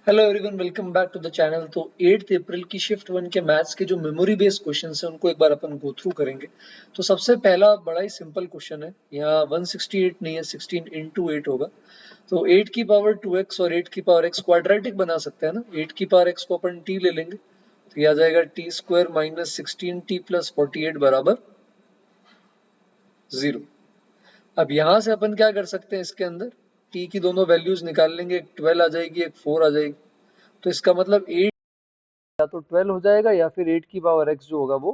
Hello everyone, welcome back to the channel. तो 8 अप्रैल की shift 1 के मैथ्स के जो मेमोरी बेस्ड क्वेश्चंस हैं उनको एक बार अपन गो थ्रू करेंगे। तो सबसे पहला बड़ा ही सिंपल क्वेश्चन है। यहाँ 168 नहीं है, 16 इंटू 8 होगा। तो 8 की पावर 2x और 8 की पावर x क्वाड्रेटिक बना सकते हैं ना। 8 की पावर x को अपन t ले लेंगे, तो ये आ जाएगा T square minus 16t plus 48 बराबर 0। अब यहाँ से अपन क्या कर सकते हैं, इसके अंदर t की दोनों वैल्यूज निकाल लेंगे। एक 12 आ जाएगी, एक 4 आ जाएगी। तो इसका मतलब 8 या तो 12 हो जाएगा या फिर 8 की पावर x जो होगा वो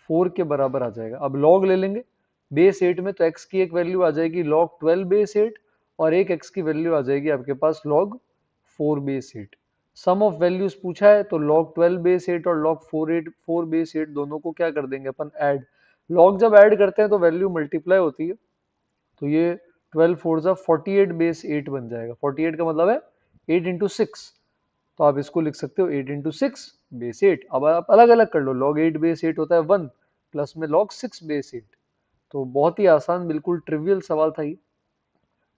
4 के बराबर आ जाएगा। अब लॉग ले लेंगे बेस 8 में, तो x की एक वैल्यू आ जाएगी log 12 बेस 8 और एक x की वैल्यू आ जाएगी आपके पास log 4 base 8। Sum of values पूछा है तो log 12 बेस 8 और log 4 बेस 8 दोनों को क्या कर देंगे अपन, ऐड। लॉग जब ऐड करते हैं तो वैल्यू मल्टीप्लाई होती है, तो ये 12 फोर जा 48 बेस 8 बन जाएगा। 48 का मतलब है 8 इंटू 6, तो आप इसको लिख सकते हो 8 इंटू 6 बेस 8। अब आप अलग अलग कर लो, log 8 बेस 8 होता है 1 प्लस में log 6 बेस 8। तो बहुत ही आसान, बिल्कुल ट्रिवियल सवाल था ये।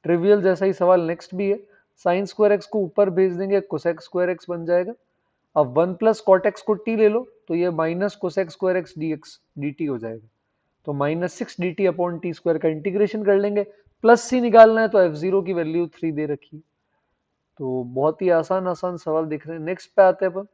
ट्रिवियल जैसा ही सवाल नेक्स्ट भी है। साइन स्क्वायर एक्स को ऊपर भेज देंगे, कोसेक स्क्वायर एक्स बन जाएगा। अब 1 प्लस कॉट एक्स को टी ले लो, तो ये minus cosec square x D x D T हो जाएगा। तो minus 6 D T upon T square का इंटीग्रेशन कर लेंगे। प्लस सी निकालना है तो एफ जीरो की वैल्यू 3 दे रखी है। तो बहुत ही आसान आसान सवाल दिख रहे हैं। नेक्स्ट पे आते हैं अपन।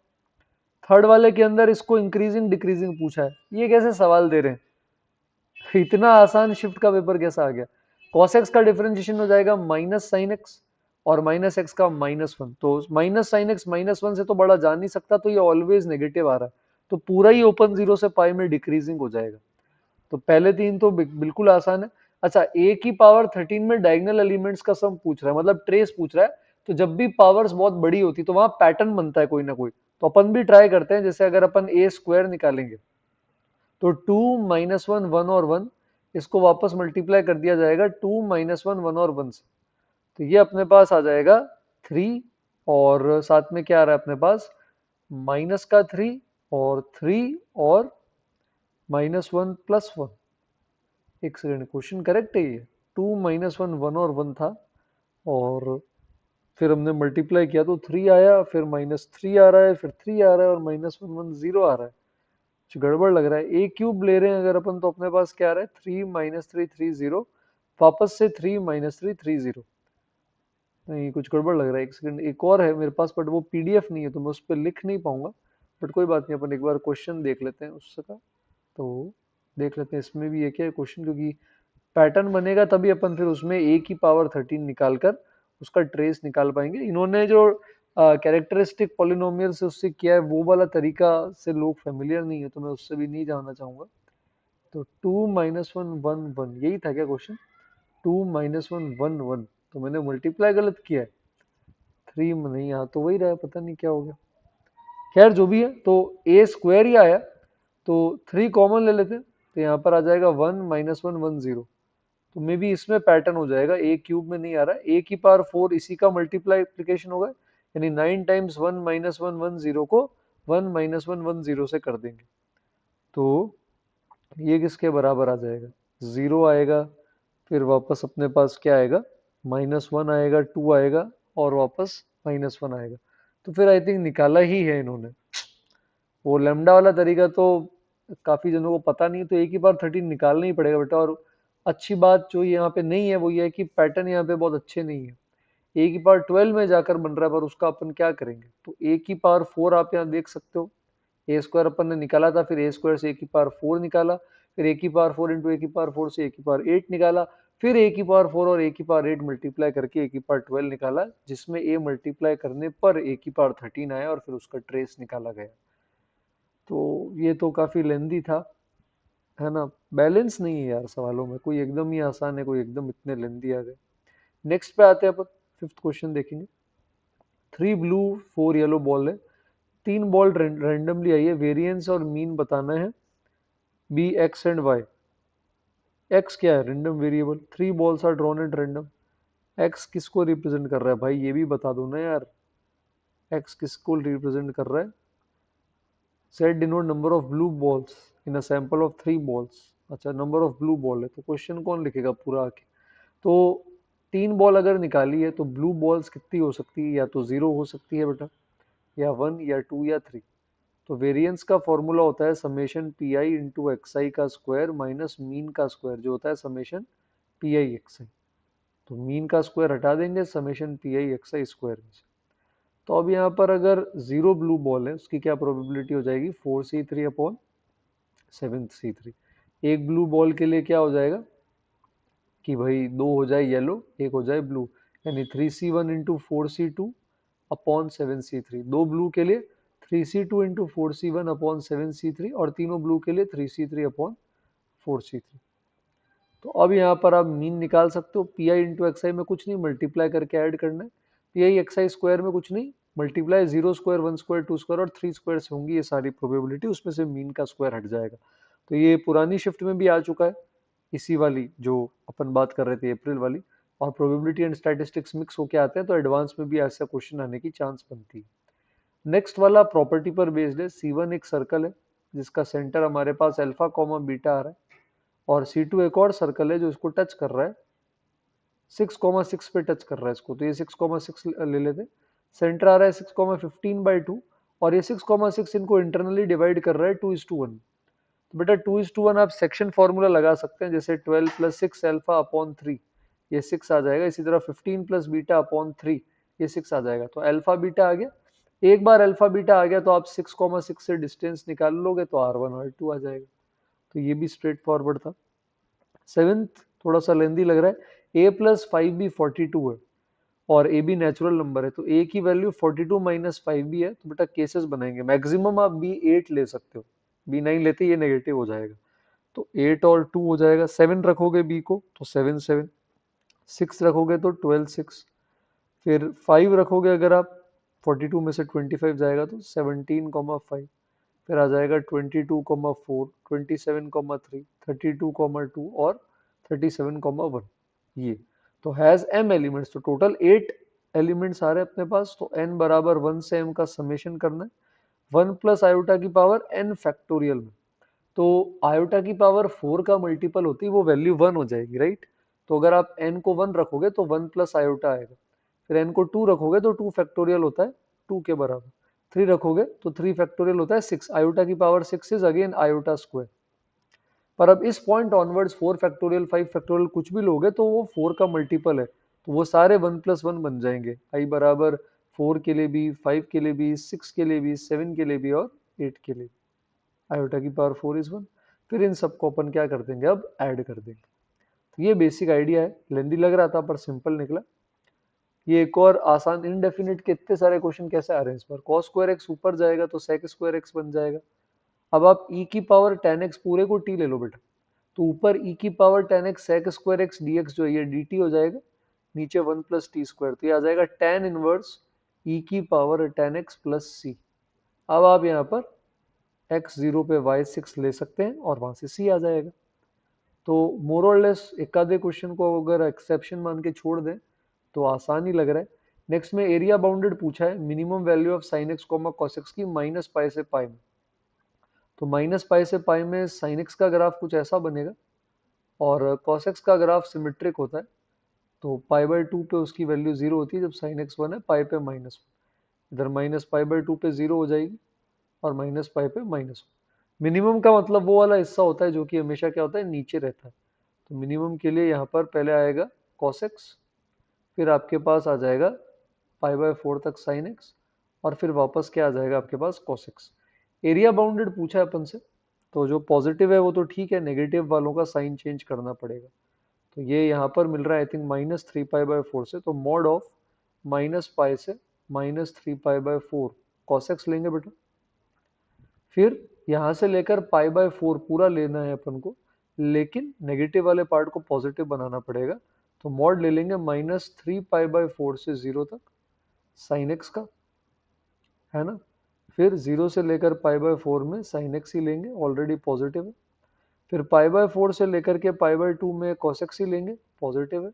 थर्ड वाले के अंदर इसको इंक्रीजिंग डिक्रीजिंग पूछा है। ये कैसे सवाल दे रहे हैं, इतना आसान शिफ्ट का पेपर कैसा आ गया। cos x का डिफरेंशिएशन हो जाएगा माइनस साइन एक्स और माइनस एक्स का माइनस वन। तो minus sine x minus one से तो बड़ा जा नहीं सकता, तो ये ऑलवेज नेगेटिव आ रहा है, तो पूरा ही ओपन जीरो से पाई में डिक्रीजिंग हो जाएगा। तो पहले तीन तो बिल्कुल आसान है। अच्छा, ए की पावर 13 में डायगोनल एलिमेंट्स का सम पूछ रहा है, मतलब ट्रेस पूछ रहा है। तो जब भी पावर्स बहुत बड़ी होती तो वहां पैटर्न बनता है कोई ना कोई। तो अपन भी ट्राई करते हैं। जैसे अगर अपन ए स्क्वायर निकालेंगे तो 2 माइनस वन वन और वन, इसको वापस मल्टीप्लाई कर दिया जाएगा 2 माइनस वन वन और वन से। तो ये अपने पास आ जाएगा 3, और साथ में क्या आ रहा है अपने पास, माइनस का 3 और 3 और माइनस वन प्लस वन। एक सेकेंड, क्वेश्चन करेक्ट है ये। 2 माइनस वन वन और वन था, और फिर हमने मल्टीप्लाई किया तो 3 आया, फिर माइनस 3 आ रहा है, फिर 3 आ रहा है और माइनस वन वन जीरो आ रहा है। कुछ गड़बड़ लग रहा है। ए क्यूब ले रहे हैं अगर अपन, तो अपने पास क्या आ रहा है, 3 माइनस थ्री थ्री जीरो, वापस से 3 माइनस थ्री थ्री जीरो। नहीं, कुछ गड़बड़ लग रहा है। एक सेकंड, एक और है मेरे पास, बट वो पीडीएफ नहीं है तो मैं उस पर लिख नहीं पाऊंगा। बट कोई बात नहीं, अपन एक बार क्वेश्चन देख लेते हैं उसका। तो देख लेते हैं इसमें भी एक है क्वेश्चन, क्योंकि पैटर्न बनेगा तभी अपन फिर उसमें ए की पावर 13 निकाल कर उसका ट्रेस निकाल पाएंगे। इन्होंने जो कैरेक्टरिस्टिक पॉलिनोमियल से उससे किया है, वो वाला तरीका से लोग फेमिलियर नहीं है, तो मैं उससे भी नहीं जानना चाहूंगा। तो 2 माइनस वन वन वन, यही था क्या question. 2 minus one one one, तो मैंने मल्टीप्लाई गलत किया है। 3 नहीं, यहाँ तो वही रहा, पता नहीं क्या हो गया। खैर जो भी है, तो ए स्क्वायर ही आया, तो 3 कॉमन ले लेते हैं, तो यहाँ पर आ जाएगा 1 माइनस वन वन जीरो। तो मे भी इसमें पैटर्न हो जाएगा, ए क्यूब में नहीं आ रहा है। ए की पावर 4 इसी का मल्टीप्लीकेशन होगा, यानी 9 times 1 minus one one zero को 1 माइनस वन वन जीरो से कर देंगे। तो ये किसके बराबर आ जाएगा, जीरो आएगा। फिर वापस अपने पास क्या आएगा, माइनस वन आएगा, टू आएगा और वापस माइनस वन आएगा। तो फिर आई थिंक निकाला ही है इन्होंने। वो लेमडा वाला तरीका तो काफी जनों को पता नहीं, तो एक ही बार 13 निकालना ही पड़ेगा बेटा। और अच्छी बात जो यहाँ पे नहीं है वो ये है कि पैटर्न यहाँ पे बहुत अच्छे नहीं है। ए की पावर 12 में जाकर बन रहा है, पर उसका अपन क्या करेंगे। तो ए की पावर 4 आप यहाँ देख सकते हो। ए स्क्वायर अपन ने निकाला था, फिर ए स्क्वायर से ए की पावर 4 निकाला, फिर ए की पावर 4 इंटू ए की पावर 4 से ए की पावर 8 निकाला, फिर ए की पावर 4 और ए की पावर 8 मल्टीप्लाई करके ए की पावर 12 निकाला, जिसमें ए मल्टीप्लाई करने पर ए की पावर 13 आया और फिर उसका ट्रेस निकाला गया। तो ये तो काफी लेंदी था, है ना। बैलेंस नहीं है यार सवालों में, कोई एकदम ही आसान है, कोई एकदम इतने लेंदी आ गए। नेक्स्ट पे आते हैं अपन, फिफ्थ क्वेश्चन देखेंगे। 3 ब्लू 4 येलो बॉल है, 3 बॉल रैंडमली आई है, वेरिएंस और मीन बताना है, B X and Y. X क्या है, random variable. 3 balls are drawn at random. X किसको रिप्रेजेंट कर रहा है भाई, ये भी बता दो ना यार। एक्स किसको रिप्रेजेंट कर रहा है। Set denote number of blue balls in a sample of 3 balls. अच्छा, नंबर ऑफ ब्लू बॉल है, तो क्वेश्चन कौन लिखेगा पूरा आके। तो 3 बॉल अगर निकाली है तो ब्लू बॉल्स कितनी हो सकती है, या तो 0 हो सकती है बेटा, या 1 या 2 या 3। तो वेरिएंस का फॉर्मूला होता है summation p i into x i का स्क्वायर माइनस मीन का स्क्वायर, जो होता है summation p i x i. तो मीन का स्क्वायर हटा देंगे summation p i x i square में से। तो अब यहाँ पर अगर 0 ब्लू बॉल है, उसकी क्या प्रोबेबिलिटी हो जाएगी, 4c3 अपॉन 7c3। एक ब्लू बॉल के लिए क्या हो जाएगा कि भाई 2 हो जाए येलो, 1 हो जाए ब्लू, यानी 3c1 into 4c2 upon 7c3। 2 blue के लिए 3c2 into 4c1 upon 7c3, और तीनों ब्लू के लिए 3c3 अपॉन 4c3। तो अब यहाँ पर आप मीन निकाल सकते हो। पी आई इंटू एक्स आई में कुछ नहीं, मल्टीप्लाई करके ऐड करना है। P i x i square में कुछ नहीं, मल्टीप्लाई 0 स्क्वायर 1 स्क्वायर 2 स्क्वायर और 3 स्क्वायर से होंगी ये सारी प्रोबेबिलिटी, उसमें से मीन का स्क्वायर हट जाएगा। तो ये पुरानी शिफ्ट में भी आ चुका है, इसी वाली जो अपन बात कर रहे थे अप्रैल वाली। और प्रोबेबिलिटी एंड स्टैटिस्टिक्स मिक्स होके आते हैं, तो एडवांस में भी ऐसा क्वेश्चन आने की चांस बनती है। नेक्स्ट वाला प्रॉपर्टी पर बेस्ड है। C1 एक सर्कल है जिसका सेंटर हमारे पास अल्फा कॉमा बीटा आ रहा है, और C2 एक और सर्कल है जो इसको टच कर रहा है, 6,6 पे टच कर रहा है इसको। तो ये 6,6 ले लेते, सेंटर आ रहा है 6,15/2, और ये 6,6 इनको इंटरनली डिवाइड कर रहा है 2:1। तो बेटा 2:1 आप सेक्शन फॉर्मूला लगा सकते हैं, जैसे 12 प्लस 6 अल्फा अपॉन 3, ये 6 आ जाएगा। इसी तरह 15 प्लस बीटा अपॉन 3, ये 6 आ जाएगा। तो अल्फा बीटा आ गया। एक बार अल्फा बीटा आ गया तो आप 6,6 से डिस्टेंस निकाल लोगे तो R1 R2 आ जाएगा। तो ये भी स्ट्रेट फॉरवर्ड था। सेवेंथ थोड़ा सा लेंदी लग रहा है। a प्लस 5b 42 है, और ए बी नेचुरल नंबर है, तो ए की वैल्यू 42 माइनस 5b है। तो बेटा केसेस बनाएंगे, मैक्सिमम आप बी 8 ले सकते हो, बी 9 लेते ये नेगेटिव हो जाएगा। तो 8 और 2 हो जाएगा, 7 रखोगे बी को तो 7 7, 6 रखोगे तो 12 6, फिर 5 रखोगे अगर आप, 42 में से 25 जाएगा तो 17,5, फिर आ जाएगा 22,4, 27,3, 32,2 और 37,1। ये तो हैज m एलिमेंट्स, तो टोटल 8 एलिमेंट्स आ रहे हैं अपने पास। तो n बराबर 1 से m का समेशन करना है, 1 प्लस आयोटा की पावर n फैक्टोरियल में। तो आयोटा की पावर 4 का मल्टीपल होती है, वो वैल्यू 1 हो जाएगी, राइट। तो अगर आप n को 1 रखोगे तो 1 प्लस आयोटा आएगा, फिर n को 2 रखोगे तो 2 फैक्टोरियल होता है 2 के बराबर, 3 रखोगे तो 3 फैक्टोरियल होता है 6। आयोटा की power 6 is again iota square. पर अब इस पॉइंट ऑनवर्ड्स 4 फैक्टोरियल 5 फैक्टोरियल कुछ भी लोगे तो वो 4 का मल्टीपल है, तो वो सारे 1 प्लस 1 बन जाएंगे। i बराबर 4 के लिए भी, 5 के लिए भी, 6 के लिए भी, 7 के लिए भी और 8 के लिए। आयोटा की पावर 4 इज 1। फिर इन सबको अपन क्या कर देंगे, अब ऐड कर देंगे। तो ये बेसिक आइडिया है, लेंदी लग रहा था पर सिंपल निकला। ये एक और आसान, इनडेफिनिट के इतने सारे क्वेश्चन कैसे आ रहे हैं इस बार। कॉस स्क्वायर एक्स ऊपर जाएगा तो सेक स्क्वायर एक्स बन जाएगा। अब आप e की पावर 10x पूरे को t ले लो बेटा, तो ऊपर e की power 10x sec square X dx जो है ये dt हो जाएगा, नीचे 1 प्लस टी स्क्वायर, तो ये आ जाएगा tan इनवर्स e की पावर 10x प्लस c। अब आप यहाँ पर x0 पे y6 ले सकते हैं और वहां से c आ जाएगा। तो मोर और लेस एक आधे क्वेश्चन को अगर एक्सेप्शन मान के छोड़ दें तो आसान ही लग रहा है। नेक्स्ट में एरिया बाउंडेड पूछा है, minimum value of sine x comma cos x की माइनस पाई से पाई में। तो माइनस पाई से पाई में साइन एक्स का ग्राफ कुछ ऐसा बनेगा, और कॉस एक्स का ग्राफ सिमेट्रिक होता है। तो पाई/2 पे उसकी वैल्यू 0 होती है जब साइन एक्स 1 है, पाई पे -1। इधर माइनस पाई/2 पे 0 हो जाएगी, और माइनस पाई पे -1। मिनिमम का मतलब वो वाला हिस्सा होता है जो कि हमेशा क्या होता है, नीचे रहता है। तो मिनिमम के लिए यहाँ पर पहले आएगा cos x, फिर आपके पास आ जाएगा पाई/4 तक sin x, और फिर वापस क्या आ जाएगा आपके पास cos x। एरिया बाउंडेड पूछा है अपन से, तो जो पॉजिटिव है वो तो ठीक है, नेगेटिव वालों का साइन चेंज करना पड़ेगा। तो ये यहाँ पर मिल रहा है आई थिंक -3 पाई/4 से, तो मॉड ऑफ -पाई से -3 पाई/4 cos x लेंगे बेटा। फिर यहाँ से लेकर पाई/4 पूरा लेना है अपन को, लेकिन नेगेटिव वाले पार्ट को पॉजिटिव बनाना पड़ेगा। तो मॉड ले लेंगे -3 पाई/4 से 0 तक साइन एक्स का, है ना। फिर 0 से लेकर पाई/4 में साइन एक्स ही लेंगे, ऑलरेडी पॉजिटिव है। फिर पाई/4 से लेकर के पाई/2 में cos x ही लेंगे, पॉजिटिव है।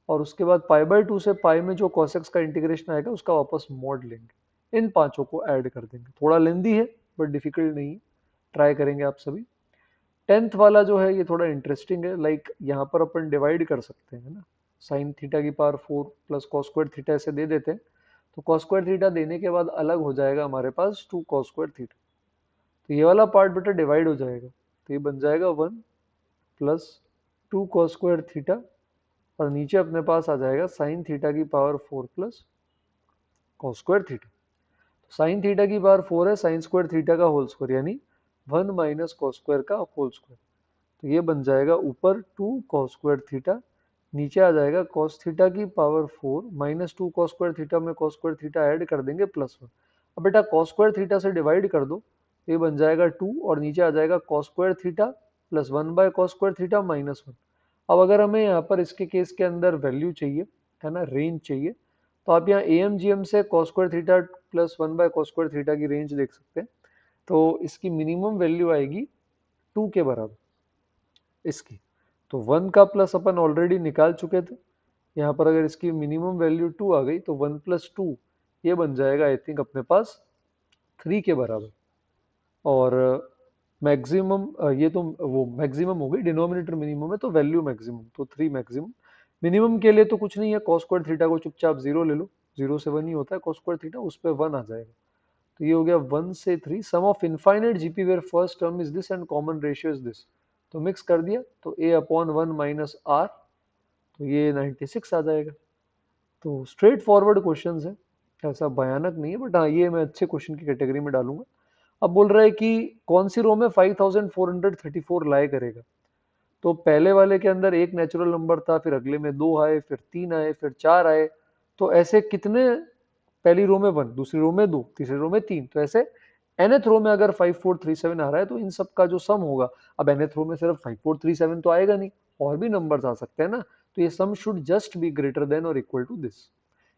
और उसके बाद पाई/2 से पाई में जो cos x का इंटीग्रेशन आएगा उसका वापस मॉड लेंगे। इन पांचों को ऐड कर देंगे। थोड़ा लेंदी है बट डिफिकल्ट नहीं है, ट्राई करेंगे आप सभी। 10th वाला जो है ये थोड़ा इंटरेस्टिंग है, लाइक यहाँ पर अपन डिवाइड कर सकते हैं ना, साइन थीटा की power 4 plus cos square theta ऐसे दे देते हैं, तो कॉस स्क्वायर थीटा देने के बाद अलग हो जाएगा हमारे पास 2 कॉस स्क्वायर थीटा। तो ये वाला पार्ट बेटा डिवाइड हो जाएगा, तो ये बन जाएगा 1 प्लस 2 कॉस स्क्वायर थीटा, और नीचे अपने पास आ जाएगा साइन थीटा की power 4 plus cos square theta. Sine theta की पावर 4 है साइन स्क्वायर थीटा का होल स्क्वायर, यानी 1 माइनस कॉस स्क्वायर का होल स्क्वायर। तो ये बन जाएगा ऊपर 2 कॉस स्क्वायर थीटा, नीचे आ जाएगा कॉस थीटा की power 4 minus 2 cos square theta में कॉस स्क्वायर थीटा ऐड कर देंगे +1। अब बेटा कॉस स्क्वायर थीटा से डिवाइड कर दो, तो ये बन जाएगा 2 और नीचे आ जाएगा cos square theta plus 1 by cos square theta -1। अब अगर हमें यहाँ पर इसके केस के अंदर वैल्यू चाहिए, है ना, रेंज चाहिए, तो आप यहाँ AMGM से cos square theta plus 1 by cos square theta की रेंज देख सकते हैं। तो इसकी मिनिमम वैल्यू आएगी 2 के बराबर इसकी। तो 1 का प्लस अपन ऑलरेडी निकाल चुके थे, यहाँ पर अगर इसकी मिनिमम वैल्यू 2 आ गई तो 1 प्लस 2 ये बन जाएगा आई थिंक अपने पास 3 के बराबर। और मैक्सिमम ये तो वो मैक्सिमम हो गई, डिनोमिनेटर मिनिमम है तो वैल्यू मैक्सिमम, तो 3 मैक्सिमम। मिनिमम के लिए तो कुछ नहीं है, कॉस स्क्वायर थीटा को चुपचाप 0 ले लो, 0 से 1 ही होता है कॉस स्क्वायर थीटा, उस पर 1 आ जाएगा। तो ये हो गया 1 से 3, sum of infinite GP where first term is this and common ratio is this. तो मिक्स कर दिया तो a/1 माइनस r, तो ये 96 आ जाएगा। तो स्ट्रेट फॉरवर्ड क्वेश्चन है, ऐसा भयानक नहीं है, बट हाँ ये मैं अच्छे क्वेश्चन की कैटेगरी में डालूंगा। अब बोल रहा है कि कौन सी रो में 5434 लाए करेगा। तो पहले वाले के अंदर एक नेचुरल नंबर था, फिर अगले में 2 आए, फिर 3 आए, फिर 4 आए, तो ऐसे कितने, पहली रो में 1, दूसरी रो में 2, तीसरी रो में 3, तो ऐसे nth रो में अगर 5437 आ रहा है तो इन सब का जो सम होगा, अब nth रो में सिर्फ 5437 तो आएगा नहीं, और भी नंबर्स आ सकते हैं ना, तो ये sum should just be greater than और इक्वल टू दिस,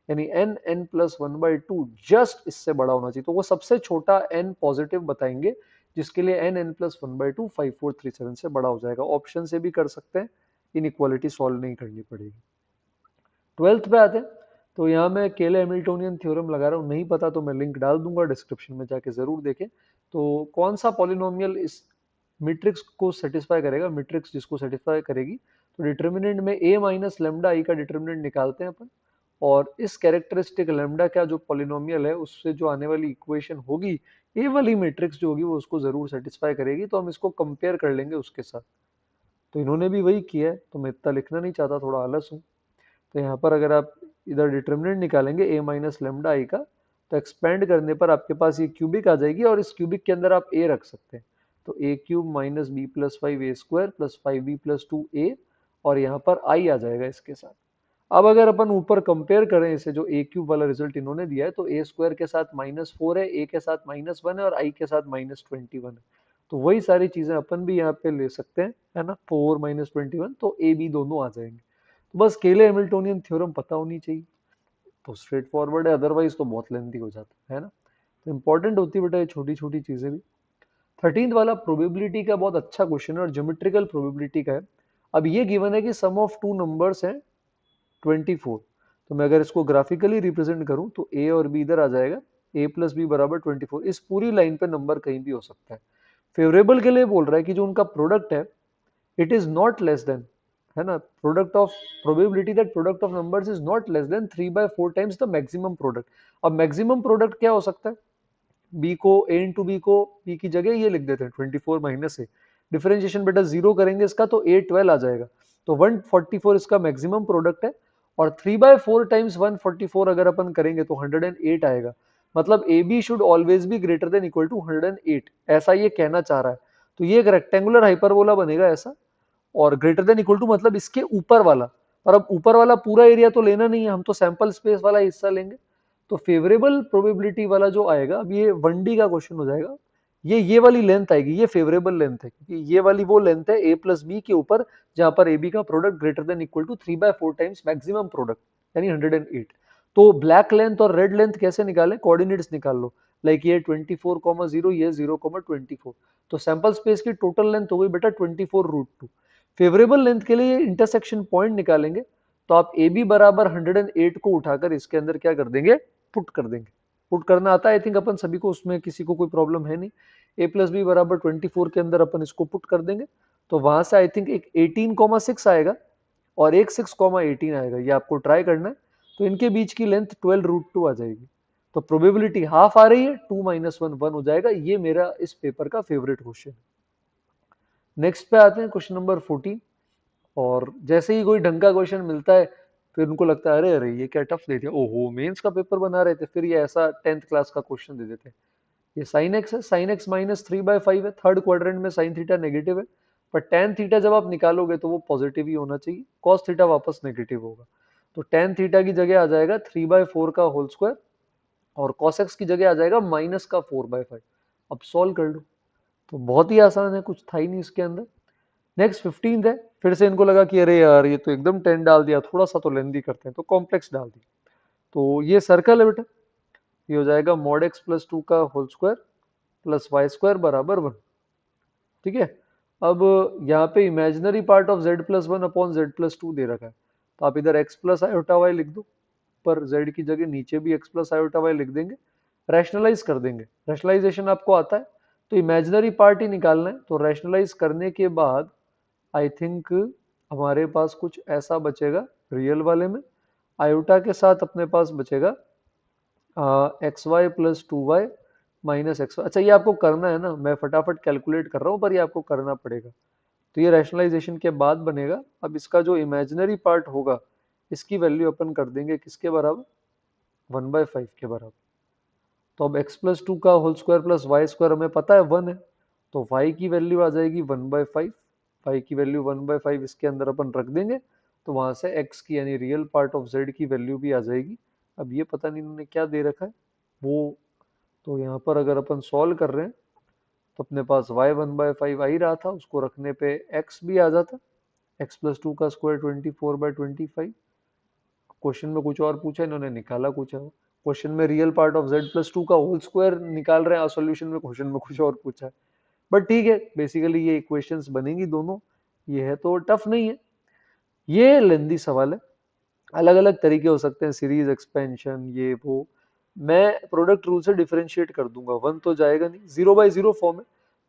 यानी n प्लस 1/2 जस्ट इससे बड़ा होना चाहिए। तो वो सबसे छोटा n पॉजिटिव बताएंगे जिसके लिए n प्लस 1/2 5437 से बड़ा हो जाएगा। ऑप्शन से भी कर सकते हैं, इनइक्वालिटी सॉल्व नहीं करनी पड़ेगी। 12th पे आते हैं, तो यहाँ मैं केले हैमिल्टोनियन थ्योरम लगा रहा हूँ, नहीं पता तो मैं लिंक डाल दूंगा डिस्क्रिप्शन में, जाके जरूर देखें। तो कौन सा पॉलिनोमियल इस मैट्रिक्स को सेटिस्फाई करेगा, मैट्रिक्स जिसको सेटिस्फाई करेगी, तो डिटर्मिनेंट में a माइनस लेमडा आई का डिटर्मिनेंट निकालते हैं अपन, और इस कैरेक्टरिस्टिक लेमडा का जो पॉलिनोमियल है उससे जो आने वाली इक्वेशन होगी, ए वाली मैट्रिक्स जो होगी वो उसको जरूर सेटिस्फाई करेगी। तो हम इसको कंपेयर कर लेंगे उसके साथ। तो इन्होंने भी वही किया है, तो मैं इतना लिखना नहीं चाहता, थोड़ा आलस हूँ। तो यहाँ पर अगर आप इधर डिटर्मिनेंट निकालेंगे a माइनस लेमडा आई का, तो एक्सपेंड करने पर आपके पास ये क्यूबिक आ जाएगी, और इस क्यूबिक के अंदर आप a रख सकते हैं। तो a cube minus B plus 5 a square plus 5b plus 2a, और यहाँ पर i आ जाएगा इसके साथ। अब अगर अपन ऊपर कंपेयर करें इसे, जो a क्यूब वाला रिजल्ट इन्होंने दिया है, तो a स्क्वायर के साथ -4 है, a के साथ -1 है, और i के साथ -21 है। तो वही सारी चीजें अपन भी यहाँ पे ले सकते हैं, है ना, 4 -21, तो a b दोनों आ जाएंगे। तो बस केले हैमिल्टोनियन थ्योरम पता होनी चाहिए, तो स्ट्रेट फॉरवर्ड है, अदरवाइज तो बहुत लेंथी हो जाता है ना। तो इंपॉर्टेंट होती है बेटा ये छोटी छोटी चीजें भी। 13th वाला प्रोबेबिलिटी का बहुत अच्छा क्वेश्चन है, और ज्योमेट्रिकल प्रोबेबिलिटी का है। अब ये गिवन है कि सम ऑफ टू नंबर्स हैं 24। तो मैं अगर इसको ग्राफिकली रिप्रेजेंट करूं तो a और b इधर आ जाएगा, a प्लस बी बराबर 24। इस पूरी लाइन पे नंबर कहीं भी हो सकता है। फेवरेबल के लिए बोल रहा है कि जो उनका प्रोडक्ट है it is not less than, है ना, product of probability that product of numbers is not less than 3/4 times the maximum product. अब मैक्सिमम प्रोडक्ट क्या हो सकता है, b को a इंटू बी को b की जगह ये लिख देते हैं 24 माइनस ए, डिफरेंशिएशन बेटा 0 करेंगे इसका तो a 12 आ जाएगा। तो 144 इसका मैक्सिमम प्रोडक्ट है, और 3/4 टाइम्स 144 अगर अपन करेंगे तो 108 आएगा। मतलब A B should always be greater than equal to 108, ऐसा ये कहना चाह रहा है। तो ये एक रेक्टेंगुलर हाइपरबोला बनेगा ऐसा, और ग्रेटर देन इक्वल टू मतलब इसके ऊपर वाला। और अब ऊपर वाला पूरा एरिया तो लेना नहीं है, हम तो सैंपल स्पेस वाला हिस्सा लेंगे। तो फेवरेबल प्रोबेबिलिटी वाला जो आएगा, अब ये 1D का क्वेश्चन हो जाएगा, ये वाली लेंथ आएगी, ये फेवरेबल लेंथ है, क्योंकि ये वाली वो लेंथ है a प्लस बी के ऊपर जहां पर ए बी का product greater than equal to 3/4 times maximum product, यानी 108। तो ब्लैक लेंथ और रेड लेंथ कैसे निकालें, कोऑर्डिनेट्स निकाल लो, लाइक ये 24,0, ये 0,24। तो सैंपल स्पेस की टोटल लेंथ हो गई बेटा 24√2। फेवरेबल लेंथ के लिए इंटरसेक्शन पॉइंट निकालेंगे, तो आप ए बी बराबर 108 को उठाकर इसके अंदर क्या कर देंगे, पुट कर देंगे। पुट करना आता है आई थिंक अपन सभी को, उसमें किसी को कोई प्रॉब्लम है नहीं। a प्लस बी बराबर 24 के अंदर अपन इसको पुट कर देंगे, तो वहां से आई थिंक एक 18,6 आएगा, और एक 6,18 आएगा, ये आपको ट्राई करना है। तो इनके बीच की लेंथ 12√2 आ जाएगी। तो प्रोबेबिलिटी हाफ आ रही है, 2 - 1 1 हो जाएगा। ये मेरा इस पेपर का फेवरेट क्वेश्चन। नेक्स्ट पे आते हैं क्वेश्चन नंबर 14। और जैसे ही कोई ढंग का क्वेश्चन मिलता है फिर उनको लगता है अरे अरे ये क्या टफ दे दिया, ओहो मेंस का पेपर बना रहे थे, फिर ये ऐसा 10th क्लास का क्वेश्चन दे देते हैं। ये साइन एक्स है, साइन एक्स -3/5 है, थर्ड क्वाड्रेंट में साइन थीटा नेगेटिव है, पर टेन थीटा जब आप निकालोगे तो वो पॉजिटिव ही होना चाहिए, कॉस थीटा वापस नेगेटिव होगा। तो टेन थीटा की जगह आ जाएगा 3/4 का होल स्क्वायर, और कॉस एक्स की जगह आ जाएगा माइनस का 4/5। अब सॉल्व कर लो। तो बहुत ही आसान है, कुछ था ही नहीं इसके अंदर। नेक्स्ट 15th है, फिर से इनको लगा कि अरे यार ये तो एकदम 10 डाल दिया, थोड़ा सा तो लेंदी करते हैं, तो कॉम्प्लेक्स डाल दिया। तो ये सर्कल है बेटा, ये हो जाएगा मॉड एक्स प्लस 2 का whole square plus Y square बराबर 1। ठीक है। अब यहाँ पे imaginary part of z plus 1 upon z plus 2 दे रखा है, तो आप इधर x प्लस आयोटा वाई लिख दो, पर z की जगह नीचे भी x प्लस आयोटा वाई लिख देंगे, रैशनलाइज कर देंगे। रैशनलाइजेशन आपको आता है, तो इमेजिनरी पार्ट ही निकालना है। तो रैशनलाइज करने के बाद आई थिंक हमारे पास कुछ ऐसा बचेगा रियल वाले में, आयोटा के साथ अपने पास बचेगा X Y plus 2y minus X. अच्छा ये आपको करना है ना, मैं फटाफट कैलकुलेट कर रहा हूँ, पर ये आपको करना पड़ेगा। तो ये रैशनलाइजेशन के बाद बनेगा। अब इसका जो इमेजिनरी पार्ट होगा इसकी वैल्यू अपन कर देंगे किसके बराबर, 1/5 के बराबर। तो अब x प्लस 2 का whole square plus Y square हमें पता है 1 है, तो y की वैल्यू आ जाएगी 1/5। y की वैल्यू 1/5 इसके अंदर अपन रख देंगे, तो वहां से x की यानी रियल पार्ट ऑफ z की वैल्यू भी आ जाएगी। अब ये पता नहीं इन्होंने क्या दे रखा है वो, तो यहाँ पर अगर अपन सॉल्व कर रहे हैं तो अपने पास y 1/5 आ ही रहा था, उसको रखने पे x भी आ जाता, x प्लस 2 का स्क्वायर 24/25। क्वेश्चन में कुछ और पूछा, इन्होंने निकाला कुछ और। क्वेश्चन में real part of z plus 2 का होल स्क्वायर निकाल रहे हैं, सॉल्यूशन में क्वेश्चन में कुछ और पूछा है। बट ठीक है, बेसिकली ये इक्वेशंस बनेंगी दोनों, ये है तो टफ नहीं है। ये लेंदी सवाल है, अलग अलग तरीके हो सकते हैं, सीरीज एक्सपेंशन ये वो। मैं प्रोडक्ट रूल से डिफरेंशिएट कर दूंगा, वन तो जाएगा नहीं, 0/0 फॉर्म है।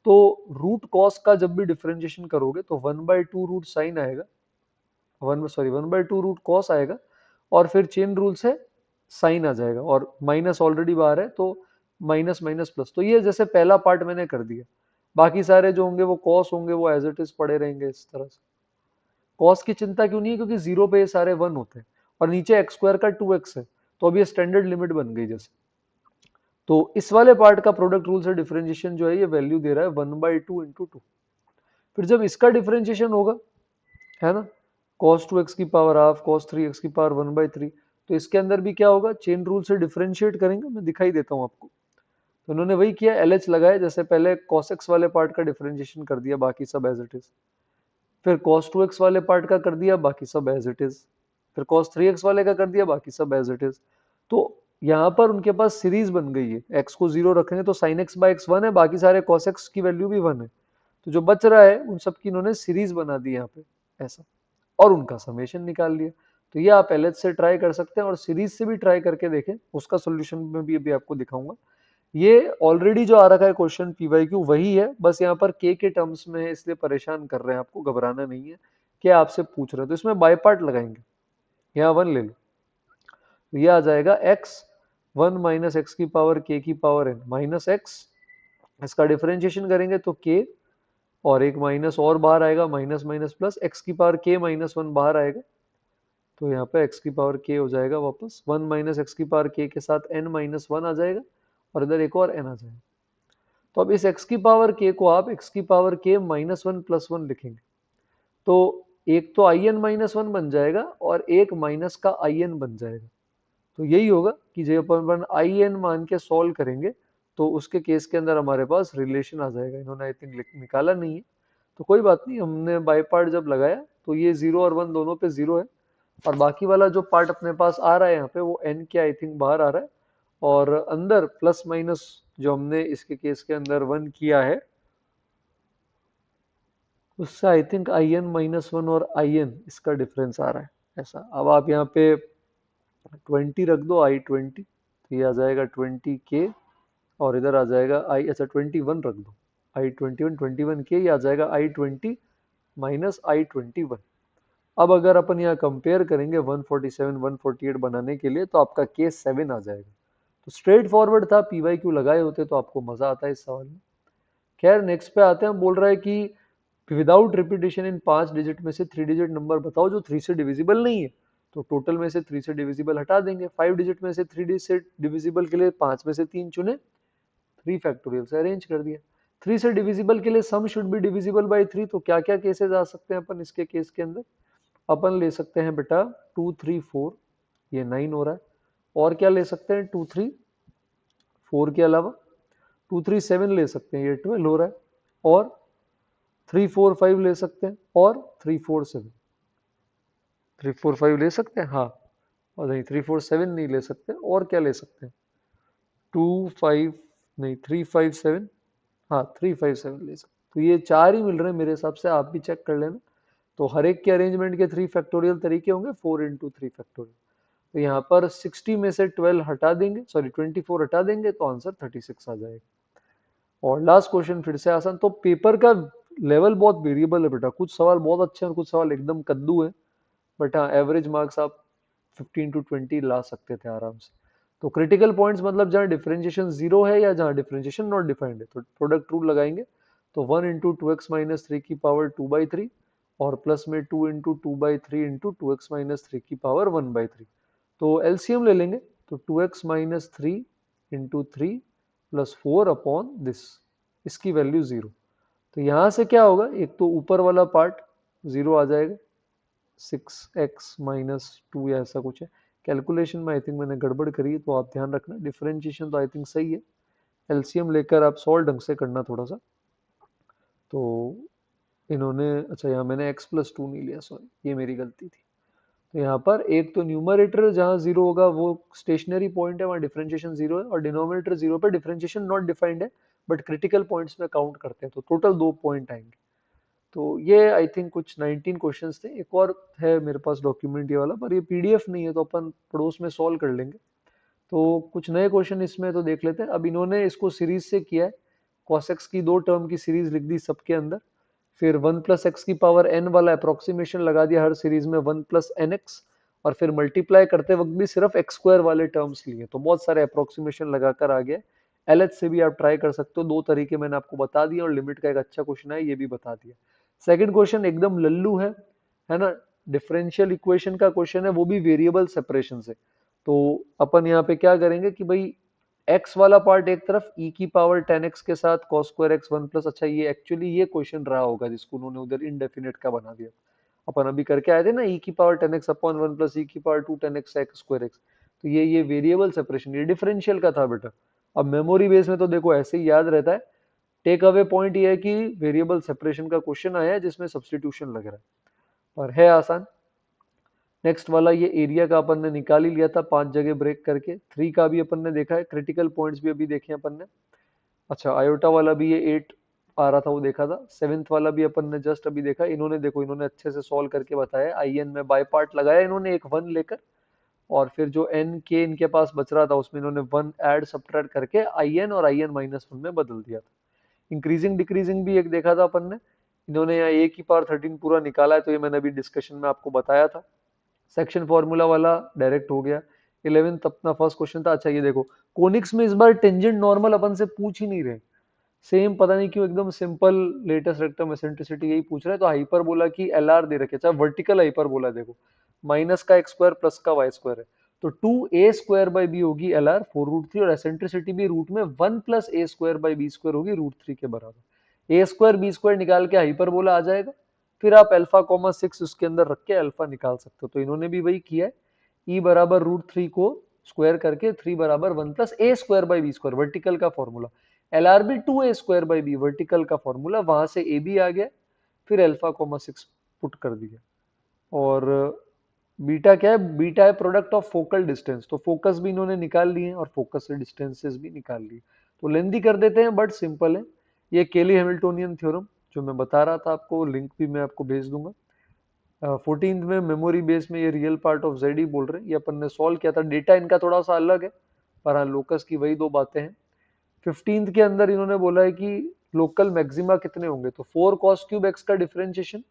तो रूट कॉस का जब भी डिफरेंशिएशन करोगे तो 1/2 रूट साइन आएगा, 1/2 रूट कॉस आएगा, और फिर चेन रूल से साइन आ जाएगा, और माइनस ऑलरेडी बाहर है तो माइनस माइनस प्लस। तो ये जैसे पहला पार्ट मैंने कर दिया, बाकी सारे जो होंगे वो कॉस होंगे, वो एज इट इज पड़े रहेंगे इस तरह से। कॉस की चिंता क्यों नहीं है, क्योंकि जीरो पे ये सारे वन होते हैं, और नीचे एक्स स्क्वायर का 2x है, तो अब ये स्टैंडर्ड लिमिट बन गई जैसे। तो इस वाले पार्ट का प्रोडक्ट रूल से डिफरेंशिएशन जो है, ये वैल्यू दे रहा है 1/2 × 2। फिर जब इसका डिफरेंशिएशन होगा, है ना, cos 2x की पावर हाफ, cos 3x की पावर 1/3, तो इसके अंदर भी क्या होगा, चेन रूल से डिफरेंशिएट करेंगे, मैं दिखाई देता हूँ आपको। तो उन्होंने वही किया, LH लगाया, जैसे पहले cos x वाले पार्ट का डिफरेंशिएशन कर दिया, बाकी सब एज इट इज। फिर cos 2x वाले पार्ट का कर दिया, बाकी सब एज इट इज। फिर cos 3x वाले का कर दिया, बाकी सब एज इट इज। तो यहाँ पर उनके पास सीरीज बन गई है, x को 0 रखेंगे तो sin x/x 1 है, बाकी सारे cos x की वैल्यू भी 1 है। तो जो बच रहा है उन सब की इन्होंने सीरीज बना दी यहाँ पे ऐसा, और उनका समेशन निकाल लिया। तो ये आप LH से ट्राई कर सकते हैं, और सीरीज से भी ट्राई करके देखें, उसका सोल्यूशन में भी अभी आपको दिखाऊंगा। ये ऑलरेडी जो आ रखा है क्वेश्चन PYQ वही है, बस यहाँ पर के टर्म्स में है, इसलिए परेशान कर रहे हैं, आपको घबराना नहीं है। क्या आपसे पूछ रहे हैं, तो इसमें बाय पार्ट लगाएंगे, यहाँ 1 ले लो, तो ये आ जाएगा x 1 - x की पावर k की पावर n माइनस x, इसका डिफरेंशिएशन करेंगे तो k, और एक माइनस और बाहर आएगा, माइनस माइनस प्लस, x की पावर k -1 बाहर आएगा, तो यहाँ पे x की पावर k हो जाएगा वापस, 1 - x की पावर k के साथ n-1 आ जाएगा, और इधर एक और n आ जाएगा। तो अब इस x की पावर k को आप x की पावर k -1 + 1 लिखेंगे, तो एक तो in-1 बन जाएगा, और एक माइनस का in बन जाएगा। तो यही होगा कि जब अपन in मान के सॉल्व करेंगे, तो उसके केस के अंदर हमारे पास रिलेशन आ जाएगा। इन्होंने आई थिंक निकाला नहीं है, तो कोई बात नहीं, हमने बाय पार्ट जब लगाया तो ये 0 और 1 दोनों पे 0 है, और बाकी वाला जो पार्ट अपने पास आ रहा है यहाँ पे वो n के आई थिंक बाहर आ रहा है, और अंदर प्लस माइनस जो हमने इसके केस के अंदर 1 किया है, उससे आई थिंक in-1 और in इसका डिफरेंस आ रहा है ऐसा। अब आप यहाँ पे 20 रख दो, I20, तो ये आ जाएगा 20k, और इधर आ जाएगा अच्छा 21 रख दो, I21 21k, ये आ जाएगा I20 - I21। अब अगर अपन यहाँ कंपेयर करेंगे 147 148 बनाने के लिए तो आपका केस 7 आ जाएगा। तो स्ट्रेट फॉरवर्ड था, पीवाई क्यू लगाए होते तो आपको मजा आता है इस सवाल में। खैर नेक्स्ट पे आते हैं। बोल रहा है कि विदाउट रिपीटेशन इन 5 डिजिट में से 3 डिजिट नंबर बताओ जो 3 से डिविजिबल नहीं है। तो टोटल में से 3 से डिविजिबल हटा देंगे। 5 डिजिट में से 3 से डिविजिबल के लिए 5 में से 3 चुने, 3 फैक्टोरियल से अरेंज कर दिया। 3 से डिविजिबल के लिए sum should be divisible by 3। तो क्या क्या केसेस आ सकते हैं अपन इसके केस के अंदर? अपन ले सकते हैं बेटा 2 3 4, ये 9 हो रहा है। और क्या ले सकते हैं 2 3 4 के अलावा? 2 3 7 ले सकते हैं, ये 12 हो रहा है। और 3 4 5 ले सकते हैं, और 3 4 7, 3 4 5 ले सकते हैं हाँ। और नहीं 3 4 7 नहीं ले सकते। और क्या ले सकते हैं? 2 5 नहीं 3 5 7, हाँ 3 5 7 ले सकते। तो ये 4 ही मिल रहे हैं मेरे हिसाब से, आप भी चेक कर लेना। तो हर एक के अरेंजमेंट के 3 फैक्टोरियल तरीके होंगे, 4 इंटू 3 फैक्टोरियल। तो यहाँ पर 60 में से 12 हटा देंगे, सॉरी 24 हटा देंगे तो आंसर 36 आ जाएगा। और लास्ट क्वेश्चन फिर से आसान। तो पेपर का लेवल बहुत वेरिएबल है बेटा, कुछ सवाल बहुत अच्छे हैं और कुछ सवाल एकदम कद्दू है। बट हाँ एवरेज मार्क्स आप 15 टू 20 ला सकते थे आराम से। तो क्रिटिकल पॉइंट्स मतलब जहाँ डिफरेंशिएशन जीरो है या जहाँ डिफरेंशिएशन नॉट डिफाइंड है, तो प्रोडक्ट रूल लगाएंगे। तो 1 into two x minus three की पावर 2/3 और प्लस में 2 into 2/3 into 2x minus three की पावर 1/3। तो एलसीएम ले लेंगे। तो 2x minus three into three plus 4 upon this, इसकी वैल्यू 0। तो यहाँ से क्या होगा, एक तो ऊपर वाला पार्ट 0 आ जाएगा, 6x माइनस 2 या ऐसा कुछ है। कैलकुलेशन में आई थिंक मैंने गड़बड़ करी है, तो आप ध्यान रखना। डिफरेंशिएशन तो आई थिंक सही है। एलसीएम लेकर आप सॉल्व ढंग से करना थोड़ा सा। तो इन्होंने, अच्छा यहाँ मैंने x प्लस 2 नहीं लिया, सॉरी ये मेरी गलती थी। तो यहाँ पर एक तो न्यूमरेटर जहाँ 0 होगा वो स्टेशनरी पॉइंट है, वहाँ डिफरेंशिएशन 0 है। और डिनोमिनेटर 0 पर डिफरेंशिएशन नॉट डिफाइंड है, बट क्रिटिकल पॉइंट्स में काउंट करते हैं, तो टोटल 2 पॉइंट आएंगे। तो ये आई थिंक कुछ 19 क्वेश्चंस थे। एक और है मेरे पास डॉक्यूमेंट ये वाला, पर ये पीडीएफ नहीं है तो अपन पड़ोस में सॉल्व कर लेंगे। तो कुछ नए क्वेश्चन इसमें तो देख लेते हैं। अब इन्होंने इसको सीरीज से किया है, कॉसेक्स की 2 टर्म की सीरीज लिख दी सबके अंदर। फिर 1 प्लस एक्स की पावर n वाला अप्रोक्सीमेशन लगा दिया हर सीरीज में 1 प्लस एन एक्स। और फिर मल्टीप्लाई करते वक्त भी सिर्फ एक्स स्क्वायर वाले टर्म्स लिए, तो बहुत सारे अप्रोक्सीमेशन लगाकर आ गया। एलएच से भी आप ट्राई कर सकते हो, 2 तरीके मैंने आपको बता दिए। और लिमिट का एक अच्छा क्वेश्चन है, ये भी बता दिया। सेकंड क्वेश्चन एकदम लल्लू है ना। डिफरेंशियल इक्वेशन का क्वेश्चन है, वो भी वेरिएबल सेपरेशन से। तो अपन यहाँ पे क्या करेंगे कि भाई x वाला पार्ट एक तरफ, e की पावर 10x के साथ cos स्क्वायर एक्स 1 प्लस, अच्छा ये एक्चुअली ये क्वेश्चन रहा होगा जिसको उन्होंने उधर इनडेफिनेट का बना दिया। अपन अभी करके आए थे ना, e की power 10x upon 1 plus e की power 2 10x x square x. तो ये वेरिएबल सेपरेशन, ये डिफरेंशियल का था बेटा। अब मेमोरी बेस में तो देखो ऐसे ही याद रहता है। टेक अवे पॉइंट ये है कि वेरिएबल सेपरेशन का क्वेश्चन आया है जिसमें सब्सटीट्यूशन लग रहा है, पर है आसान। नेक्स्ट वाला ये एरिया का अपन ने निकाल ही लिया था 5 जगह ब्रेक करके। 3 का भी अपन ने देखा है, क्रिटिकल पॉइंट्स भी अभी देखे अपन ने। अच्छा आयोटा वाला भी ये 8 आ रहा था वो देखा था। 7th वाला भी अपन ने जस्ट अभी देखा। इन्होंने देखो, इन्होंने अच्छे से सॉल्व करके बताया। आई एन में बाय पार्ट लगाया इन्होंने एक 1 लेकर, और फिर जो एन के इनके पास बच रहा था उसमें इन्होंने 1 ऐड सब्ट्रैक्ट करके आई एन और आई एन माइनस 1 में बदल दिया था। इंक्रीजिंग डिक्रीजिंग भी एक देखा था अपन ने। इन्होंने यहाँ ए की पावर 13 पूरा निकाला है, तो ये मैंने अभी डिस्कशन में आपको बताया था। सेक्शन फॉर्मूला वाला डायरेक्ट हो गया। 11th अपना फर्स्ट क्वेश्चन था। अच्छा ये देखो, कोनिक्स में इस बार टेंजेंट नॉर्मल अपन से पूछ ही नहीं रहे। सेम पता नहीं क्यों एकदम सिंपल लेटेस्ट रेक्टम एसेंट्रिसिटी यही पूछ रहे हैं। तो हाइपरबोला की एलआर दे रखे, अच्छा वर्टिकल हाइपरबोला देखो, माइनस का एक्स स्क्वायर प्लस का वाई स्क्वायर है। तो 2a² होगी एलआर 4√3, और एसेंट्रिसिटी भी रूट में 1 प्लस a² होगी √3 के बराबर। a² निकाल के हाइपरबोला आ जाएगा। फिर आप अल्फा कॉमा 6 उसके अंदर रख के अल्फा निकाल सकते हो। तो इन्होंने भी वही किया है, e बराबर √3 को स्क्वायर करके 3 बराबर 1 प्लस a²/b², वर्टिकल का फॉर्मूला। एलआर भी 2a²/b, वर्टिकल का फॉर्मूला, वहां से ए भी आ गया। फिर अल्फा कॉमा 6 पुट कर दिया। और बीटा क्या है, बीटा है प्रोडक्ट ऑफ फोकल डिस्टेंस। तो फोकस भी इन्होंने निकाल लिए और फोकस से डिस्टेंसेस भी निकाल लिए। तो लेंथी कर देते हैं बट सिंपल है। ये केली हैमिल्टोनियन थ्योरम जो मैं बता रहा था आपको, लिंक भी मैं आपको भेज दूंगा। 14th में मेमोरी बेस में ये रियल पार्ट ऑफ जेड ही बोल रहे हैं, ये अपन ने सॉल्व किया था। डेटा इनका थोड़ा सा अलग है, पर हाँ लोकस की वही 2 बातें हैं। 15th के अंदर इन्होंने बोला है कि लोकल मैक्सिमा कितने होंगे। तो 4 cos³ x का डिफरेंशिएशन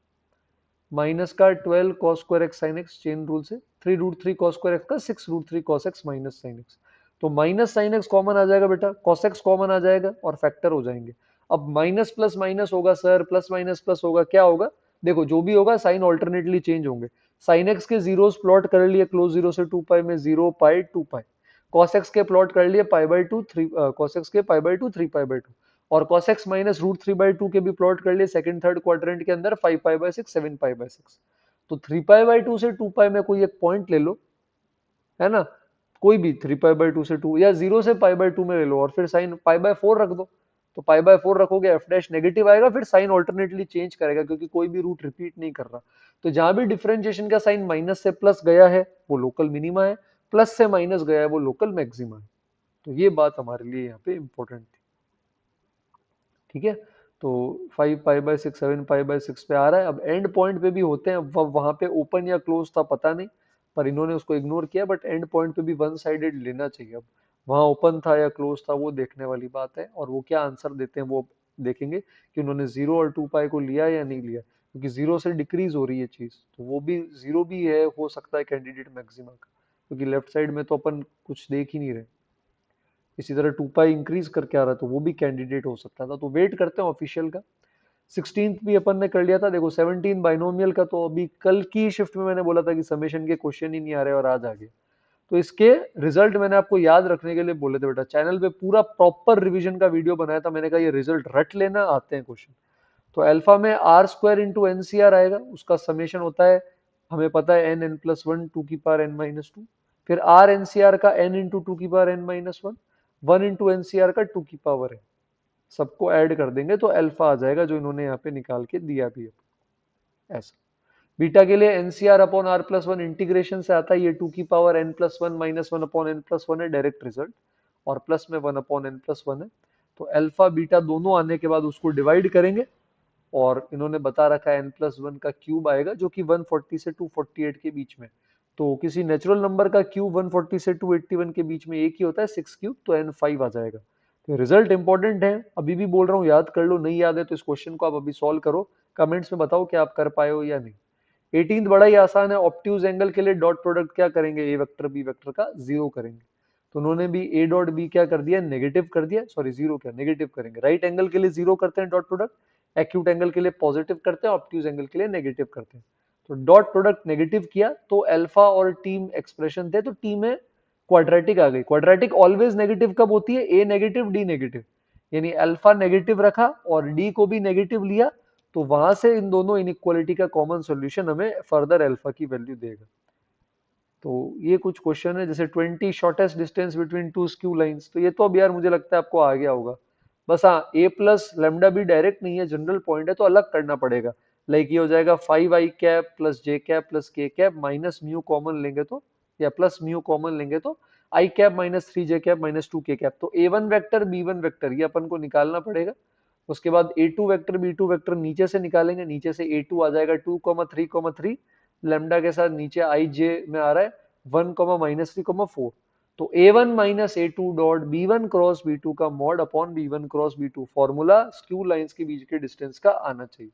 माइनस का 12 cos square x sine x chain rule से, 3√3 cos स्क्वायर एक्स का 6√3 cos x minus sine x. तो माइनस साइन एक्स कॉमन आ जाएगा बेटा, cos एक्स कॉमन आ जाएगा और फैक्टर हो जाएंगे। अब माइनस प्लस माइनस होगा सर, प्लस माइनस प्लस होगा, क्या होगा? देखो जो भी होगा साइन ऑल्टरनेटली चेंज होंगे। साइन एक्स के जीरोस प्लॉट कर लिए क्लोज जीरो से 2 पाई में, 0 पाई 2 पाई। cos एक्स के प्लॉट कर लिए पाई बाई 2 3, cos एक्स के पाई बाई 2 3 पाई बाई 2। और cos x माइनस √3/2 के भी प्लॉट कर लिए सेकंड थर्ड क्वाड्रेंट के अंदर, 5 पाई बाय 6 7 पाई बाय 6। तो 3 पाई बाय 2 से 2 पाई में कोई एक पॉइंट ले लो, है ना, कोई भी 3 पाई बाय 2 से 2 या 0 से पाई बाय 2 में ले लो और फिर साइन पाई बाय 4 रख दो। तो पाई बाय 4 रखोगे एफ डैश नेगेटिव आएगा, फिर साइन ऑल्टरनेटली चेंज करेगा क्योंकि कोई भी रूट रिपीट नहीं कर रहा। तो जहां भी डिफरेंशिएशन का साइन माइनस से प्लस गया है वो लोकल मिनिमा है, प्लस से माइनस गया है वो लोकल मैक्सिमा है। तो ये बात हमारे लिए यहाँ पे इंपॉर्टेंट थी। ठीक है, तो 5 पाई बाय 6 7 पाई बाय 6 पे आ रहा है। अब एंड पॉइंट पे भी होते हैं, वहां पे ओपन या क्लोज था पता नहीं, पर इन्होंने उसको इग्नोर किया, बट एंड पॉइंट पे भी वन साइडेड लेना चाहिए। अब वहां ओपन था या क्लोज था वो देखने वाली बात है, और वो क्या आंसर देते हैं वो देखेंगे कि उन्होंने 0 और 2 पाई को लिया या नहीं लिया, क्योंकि 0 से डिक्रीज हो रही है चीज, तो वो भी 0 भी है, हो सकता है कैंडिडेट मैक्सिमा का, क्योंकि लेफ्ट साइड में तो अपन कुछ देख ही नहीं रहे। इसी तरह 2 पाई इंक्रीज करके आ रहा है तो वो भी कैंडिडेट हो सकता था। तो वेट करते हैं ऑफिशियल का। 16th भी अपन ने कर लिया था। देखो 17 बाइनोमियल का तो अभी कल की शिफ्ट में मैंने बोला था कि समेशन के क्वेश्चन ही नहीं आ रहे और आज आ गए। तो इसके रिजल्ट मैंने आपको याद रखने के लिए बोले थे बेटा, चैनल पे पूरा प्रॉपर रिवीजन का वीडियो बनाया था, मैंने कहा ये रिजल्ट रट लेना, आते हैं क्वेश्चन। तो अल्फा में आर स्क्वायर इंटू एनसीआर आएगा, उसका समेशन होता है, हमें पता है N N plus one two की पावर एन माइनस टू। फिर आर एनसीआर का एन इंटू टू की power N minus one, one into NCR का टू की पावर है। सबको ऐड कर देंगे तो अल्फा आ जाएगा, जो इन्होंने यहाँ पे निकाल के दिया भी है ऐसा। बीटा के लिए NCR upon R plus one integration से आता है, ये टू की power N plus one minus one upon N plus one है डायरेक्ट रिजल्ट, और प्लस में one upon N plus one है। तो अल्फा बीटा दोनों आने के बाद उसको डिवाइड करेंगे, और इन्होंने बता रखा है n+1 का क्यूब आएगा, जो कि 140 से 248 के बीच में। तो किसी नेचुरल नंबर का क्यूब 140 से 281 के बीच में एक ही होता है, 6 क्यूब, तो n5 आ जाएगा। तो रिजल्ट इंपॉर्टेंट है, अभी भी बोल रहा हूँ याद कर लो, नहीं याद है तो इस क्वेश्चन को आप अभी सॉल्व करो, कमेंट्स में बताओ कि आप कर पाए हो या नहीं। 18th बड़ा ही आसान है, ऑप्ट्यूज एंगल के लिए डॉट प्रोडक्ट क्या करेंगे, ए वेक्टर बी वेक्टर का जीरो करेंगे। तो उन्होंने भी ए डॉट बी क्या कर दिया, नेगेटिव कर दिया, सॉरी जीरो क्या, नेगेटिव करेंगे। राइट एंगल के लिए जीरो करते हैं डॉट प्रोडक्ट, एक्यूट एंगल के लिए पॉजिटिव करते हैं, ऑप्ट्यूज एंगल के लिए नेगेटिव करते हैं। तो डॉट प्रोडक्ट नेगेटिव किया तो अल्फा और टीम एक्सप्रेशन थे, तो टी में क्वाड्रेटिक आ गई। क्वाड्रेटिक ऑलवेज नेगेटिव कब होती है, ए नेगेटिव डी नेगेटिव, यानी अल्फा नेगेटिव रखा और डी को भी नेगेटिव लिया, तो वहां से इन दोनों इनइक्वालिटी का कॉमन सॉल्यूशन हमें फर्दर अल्फा की वैल्यू देगा। तो ये कुछ क्वेश्चन है, जैसे 20 shortest distance between two skew lines, तो ये तो अब यार मुझे लगता है आपको आ गया होगा। बस हाँ, ए प्लस लेमडा भी डायरेक्ट नहीं है, जनरल पॉइंट है, तो अलग करना पड़ेगा। लाइक ये हो जाएगा 5i कैप प्लस जे कैप प्लस के कैप माइनस म्यू कॉमन लेंगे तो, या प्लस म्यू कॉमन लेंगे तो आई कैप माइनस 3 जे कैप माइनस 2 के कैप। तो A1 वेक्टर B1 वेक्टर ये अपन को निकालना पड़ेगा। उसके बाद A2 वेक्टर B2 वेक्टर नीचे से निकालेंगे, नीचे से A2 आ जाएगा 2,3,3, लेमडा के साथ नीचे आई जे में आ रहा है 1,-3,4। तो A1 minus A2 dot B1 cross B2 का mod upon B1 cross B2, formula skew lines के बीच के डिस्टेंस का आना चाहिए।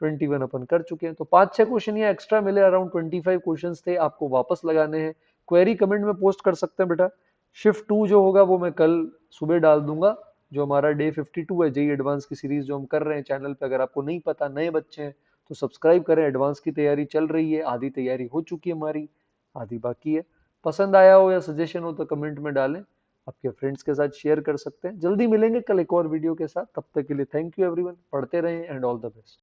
21 अपन कर चुके हैं, तो 5-6 क्वेश्चन ये एक्स्ट्रा मिले, अराउंड 25 क्वेश्चंस थे, आपको वापस लगाने हैं। क्वेरी कमेंट में पोस्ट कर सकते हैं बेटा। शिफ्ट 2 जो होगा वो मैं कल सुबह डाल दूंगा, जो हमारा डे 52 है जेई एडवांस की सीरीज जो हम कर रहे हैं चैनल पे। अगर आपको नहीं पता, नए बच्चे हैं तो सब्सक्राइब करें, एडवांस की तैयारी चल रही है, आधी तैयारी हो चुकी है हमारी, आधी बाकी है। पसंद आया हो या सजेशन हो तो कमेंट में डालें, आपके फ्रेंड्स के साथ शेयर कर सकते हैं। जल्दी मिलेंगे कल एक और वीडियो के साथ, तब तक के लिए थैंक यू एवरीवन, पढ़ते रहें एंड ऑल द बेस्ट।